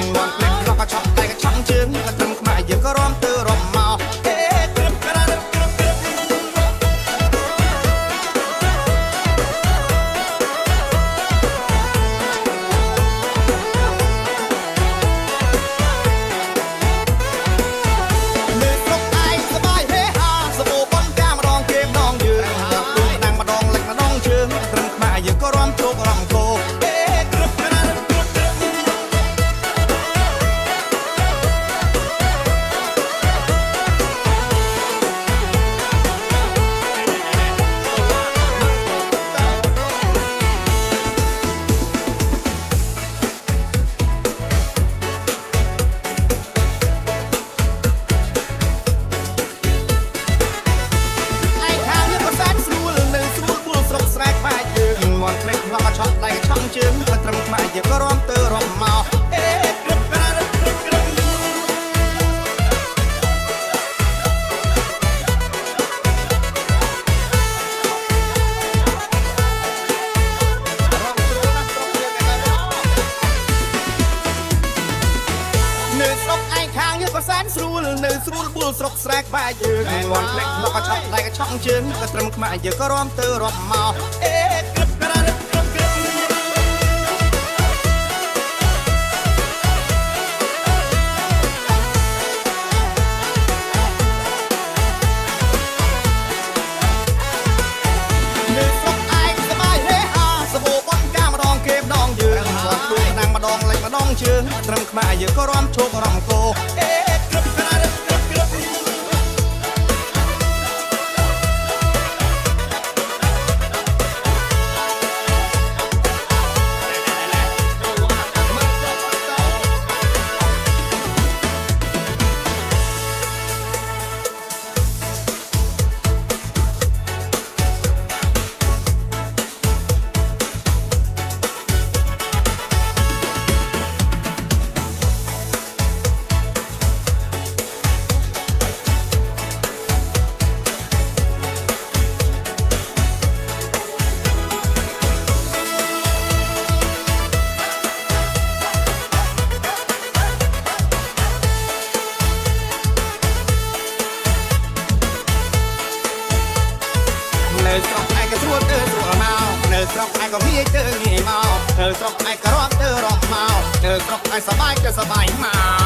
ងន់ភ្លេចខ្លោះក៏ឆក់តែក៏ឆក់ជើងក៏ត្រឹមខ្មែរយើងក៏រំទៅរំមកហេត្រឹមក្រារឹមត្រឹមត្រឹមជើងក៏ត្រឹមខ្មែរយើងក៏រំទៅរំមកហេក្រឹបក្រារឹបក្រឹបក្រឹបនៅស្រុកឯខាងយើងក៏សែនស្រួលនៅស្រួលបួលស្រុកស្រែក្បែរយើងងន់ភ្លេចមកក៏ឆក់ដៃក៏ឆក់ជើងក៏ត្រឹមខ្មែរយើងក៏រំទៅរំមកហេក្រឹបក្រារឹបក្រឹបក្រឹបជើងត្រឹមខ្មែរយើងក៏រំជោគរំគោអេក្រឹបក្រារឹបក្រឹបក្រឹបនៅស្រុកឯក៏ស្រួលទៅស្រួលមកនៅស្រុកឯក៏ងាយទៅងាយមកនៅស្រុកឯក៏រត់ទៅរត់មកនៅស្រុកឯសប្បាយទៅសប្បាយមក